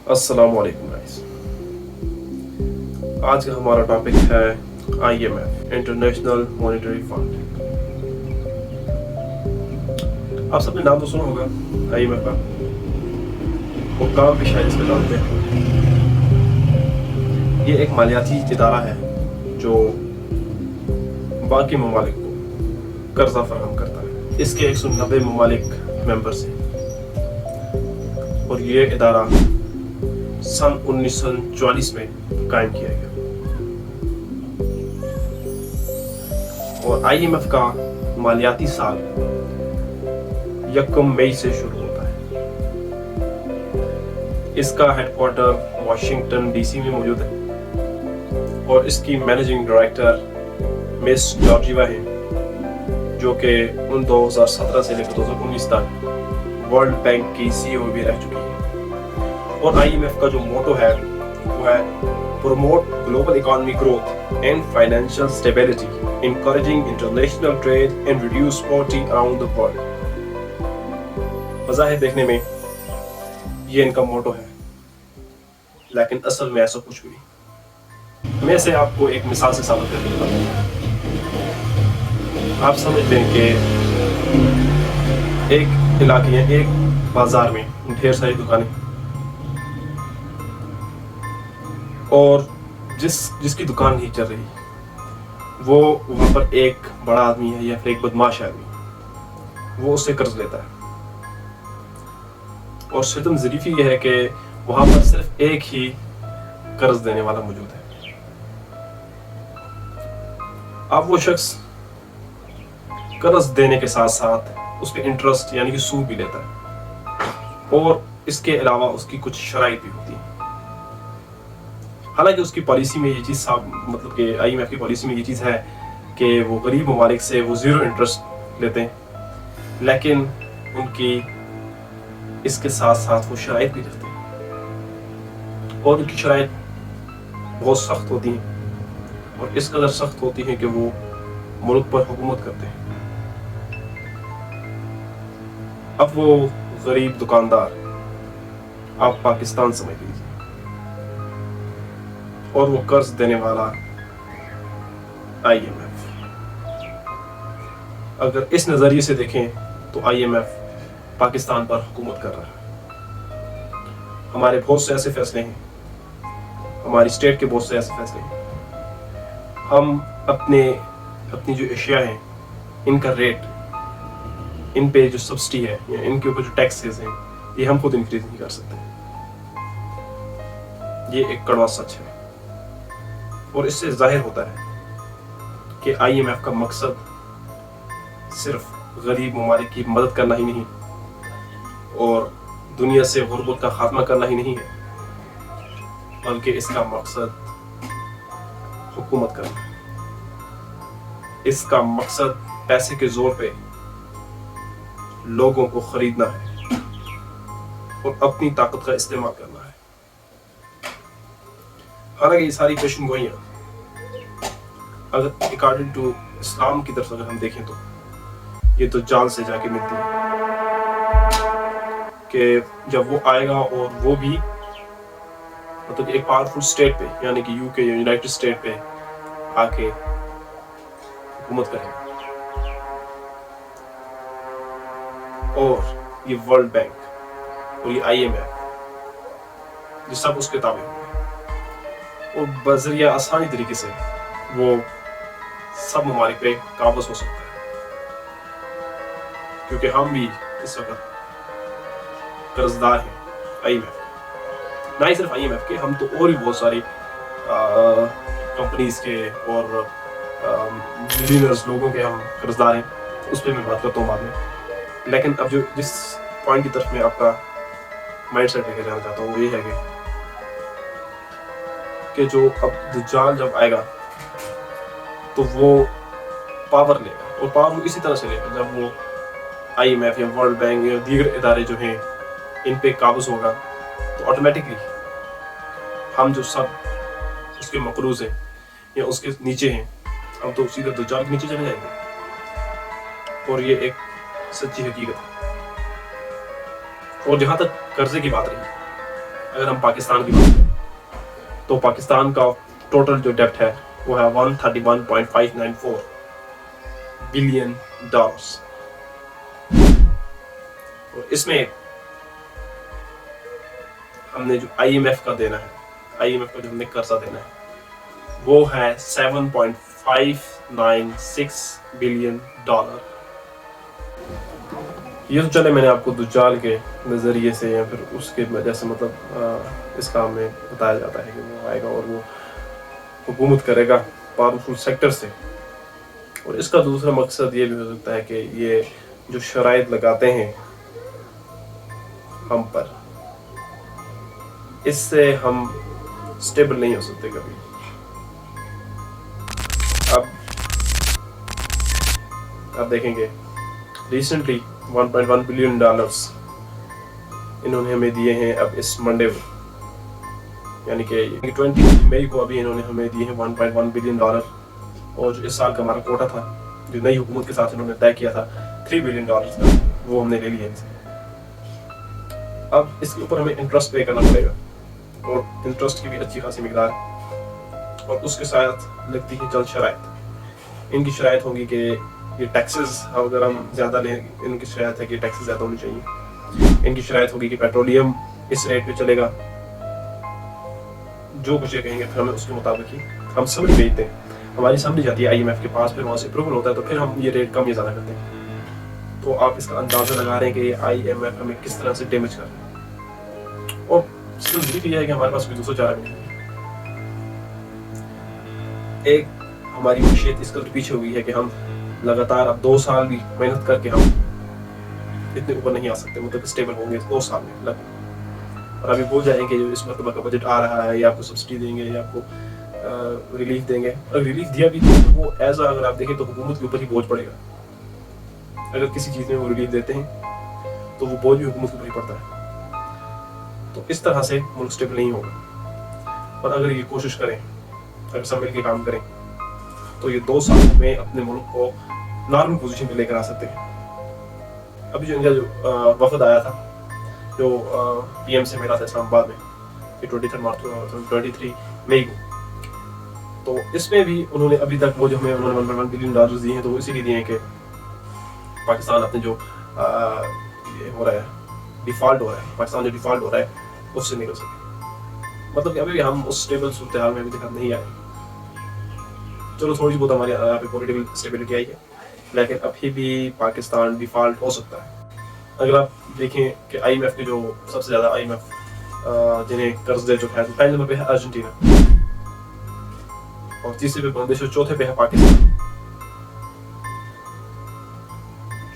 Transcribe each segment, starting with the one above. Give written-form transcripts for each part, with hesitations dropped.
अस्सलाम वालेकुम गाइस। आज का हमारा टॉपिक है IMF, इंटरनेशनल मॉनेटरी फंड। आप सबने नाम तो सुना होगा IMF का, वो काम भी शायद इसमें जानते हैं। ये एक मालियाती इदारा है जो बाकी ममालिक को कर्जा फराहम करता है। इसके 190 ममालिक मेंबर्स हैं और ये इदारा सन 1944 में कायम किया गया। और IMF का मालियाती साल 1 मई से शुरू होता है। इसका हेडक्वार्टर वाशिंगटन DC में मौजूद है और इसकी मैनेजिंग डायरेक्टर मिस जॉर्जिवा है, जो कि 2017 से लेकर 2019 तक वर्ल्ड बैंक की CEO भी रह चुकी है। और IMF का जो मोटो है वो है promote global economy growth and financial stability, encouraging international trade and reduce poverty around the world। मज़ा है देखने में ये इनका मोटो है, लेकिन असल में ऐसा कुछ भी नहीं। मैं इसे आपको एक मिसाल से साबित करके बताऊंगा। आप समझ लें कि एक इलाके या एक बाजार में ढेर सारी दुकानें, और जिसकी दुकान नहीं चल रही वो वहाँ पर एक बड़ा आदमी है या फिर एक बदमाश आदमी, वो उससे कर्ज लेता है। और सितम ज़रीफ़ी ये है कि वहाँ पर सिर्फ एक ही कर्ज देने वाला मौजूद है। अब वो शख्स कर्ज देने के साथ साथ उस पर इंटरेस्ट यानी कि सूद भी लेता है, और इसके अलावा उसकी कुछ शराइत भी होती है। हालांकि उसकी पॉलिसी में ये चीज़ मतलब कि IMF की पॉलिसी में ये चीज़ है कि वो गरीब ममालिक से वो ज़ीरो इंटरेस्ट लेते हैं, लेकिन उनकी इसके साथ साथ वो शराइत भी रखते हैं, और उनकी शराइत बहुत सख्त होती हैं और इस कदर सख्त होती हैं कि वो मुल्क पर हुकूमत करते हैं। अब वो गरीब दुकानदार आप पाकिस्तान समझ लीजिए, और वो कर्ज देने वाला IMF। अगर इस नज़रिए से देखें तो IMF पाकिस्तान पर हुकूमत कर रहा है। हमारे बहुत से ऐसे फैसले हैं, हमारी स्टेट के बहुत से ऐसे फैसले हैं, हम अपनी जो अशिया हैं इनका रेट, इन पे जो सब्सिडी है या इनके ऊपर जो टैक्सेस हैं, ये हम खुद इंक्रीज नहीं कर सकते। ये एक कड़वा सच है, और इससे जाहिर होता है कि IMF का मकसद सिर्फ गरीब ममालिक की मदद करना ही नहीं और दुनिया से गुर्बत का खात्मा करना ही नहीं है, बल्कि इसका मकसद हुकूमत करना है। इसका मकसद पैसे के जोर पे लोगों को खरीदना है और अपनी ताकत का इस्तेमाल करना है। हालांकि ये सारी पेशन गोइयां अगर अकॉर्डिंग टू इस्लाम की तरफ अगर हम देखें तो ये तो जाल से जाके मिलती है कि जब वो आएगा और वो भी मतलब एक पावरफुल स्टेट पे यानी कि UK या यूनाइटेड स्टेट पे आके हुकूमत करेगा, और ये वर्ल्ड बैंक और ये IMF ये सब उसके ताबे होंगे, और बजरिया आसानी तरीके से वो सब ममालिक पे काबूज हो सकता है। क्योंकि हम भी इस वक्त कर्जदार हैं IMF, ना ही सिर्फ IMF के, हम तो और भी बहुत सारी कंपनीज के और बिलियनर्स लोगों के हम कर्जदार हैं। उस पर मैं बात करता हूँ बाद में। लेकिन अब जो जिस पॉइंट की तरफ मैं आपका माइंड सेट लेके जाना चाहता हूँ वो ये है कि जो अब दज्जाल जब आएगा तो वो पावर लेगा, और पावर इसी तरह से लेगा जब वो IMF या वर्ल्ड बैंक या दीगर इदारे जो हैं इन पे काबूज होगा, तो ऑटोमेटिकली हम जो सब उसके मकरूज हैं या उसके नीचे हैं, हम तो सीधे दज्जाल के नीचे चले जाएंगे। और ये एक सच्ची हकीकत है। और जहाँ तक कर्जे की बात रही, अगर हम पाकिस्तान की बात करें तो पाकिस्तान का टोटल जो डेप्ट है वो है 131.594 बिलियन डॉलर्स। और इसमें हमने जो IMF का देना है, IMF का जो हमने कर्जा देना है वो है 7.596 बिलियन डॉलर। ये तो चले मैंने आपको दुज्जाल के नज़रिए से या फिर उसके वजह से मतलब इस काम में बताया जाता है कि वो आएगा और वो हुकूमत करेगा पावरफुल सेक्टर से। और इसका दूसरा मकसद ये भी हो सकता है कि ये जो शराइत लगाते हैं हम पर, इससे हम स्टेबल नहीं हो सकते कभी। अब देखेंगे रिसेंटली 1.1 बिलियन डॉलर्स इन्होंने हमें दिए हैं अब इस मंडे को, यानी कि 20 मई को अभी इन्होंने हमें दिए हैं 1.1 बिलियन डॉलर। और जो इस साल का हमारा कोटा था जो नई हुकूमत के साथ इन्होंने तय किया था 3 बिलियन डॉलर का, वो हमने ले लिया इनसे। अब इसके ऊपर हमें इंटरेस्ट पे करना पड़ेगा और इंटरेस्ट की भी अच्छी खासी मिकदार, और उसके साथ लगती है जल्द शराइत। इनकी शराइत होगी कि ये टैक्सेस अगर हम ज़्यादा लें, इनकी शराइत है कि टैक्सेस ज़्यादा होनी चाहिए। इनकी शराइत होगी कि पेट्रोलियम इस रेट पे चलेगा, जो कुछ ये कहेंगे फिर हमें उसके मुताबिक ही हम समझ भेजते हैं। हमारी समझ जाती है IMF के पास, फिर वहाँ से अप्रूवल होता है तो फिर हम ये रेट कम या ज़्यादा करते हैं। तो आप इसका अंदाज़ा लगा रहे हैं कि ये IMF हमें किस तरह से डैमेज कर रहा है। और सिर्फ ये है कि हमारे पास कोई दूसरा चारा नहीं है। एक हमारी मशीयत इस कदर पीछे हुई है कि हम लगातार अब 2 साल भी मेहनत करके हम इतने ऊपर नहीं आ सकते, मतलब स्टेबल होंगे 2 साल में लगभग। और अभी बोल जाएंगे कि जो इस मरतबा का बजट आ रहा है या आपको सब्सिडी देंगे या आपको रिलीफ देंगे। अगर रिलीफ दिया भी तो वो एज अगर आप देखें तो हुकूमत के ऊपर ही बोझ पड़ेगा। अगर किसी चीज़ में वो रिलीफ देते हैं तो वो बोझ भी हुकूमत के ऊपर ही पड़ता है। तो इस तरह से मुल्क स्टेबल नहीं होगा। और अगर ये कोशिश करें, अगर सब मिल के काम करें तो ये 2 सालों में अपने मुल्क को नॉर्मल पोजीशन पे लेकर आ सकते हैं। अभी जो इनका जो वफद आया था, जो PM से मिला था इस्लामाबाद में 23 मई को, तो इसमें भी उन्होंने अभी तक वो जो हमें उन्होंने 1.1 बिलियन डॉलर दिए हैं तो इसीलिए दिए हैं कि पाकिस्तान अपने जो ये हो रहा है डिफॉल्ट हो रहा है, पाकिस्तान जो डिफॉल्ट हो रहा है उससे निकल सके। मतलब कि अभी हम उस स्टेबल सूरत हाल में अभी तक नहीं आए। चलो थोड़ी बहुत हमारे यहाँ पे पॉलिटिकल स्टेबिलिटी आई है, लेकिन अभी भी पाकिस्तान डिफॉल्ट हो सकता है। अगर आप देखें कि IMF के जो सबसे ज़्यादा IMF जिन्हें कर्ज दे चुका है, तो पहले नंबर पे है अर्जेंटीना और तीसरे पे बांग्लादेश और चौथे पे है पाकिस्तान।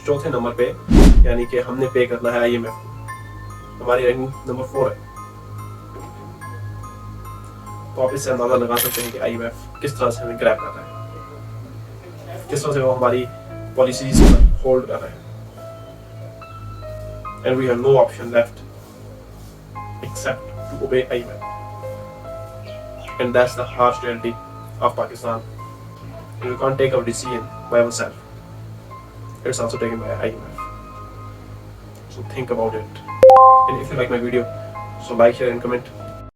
चौथे नंबर पे यानी कि हमने पे करना है IMF को, हमारी रैंकिंग नंबर 4 है। तो आप इससे अंदाजा लगा सकते हैं कि IMF किस तरह से हमें ग्रैब कर रहा है, किस तरह से वो हमारी पॉलिसीज पर होल्ड कर रहा है। And we have no option left except to obey IMF. And that's the harsh reality of Pakistan. And we can't take our decision by ourselves. It's also taken by IMF. So think about it. And if you like my video, so like, share and comment.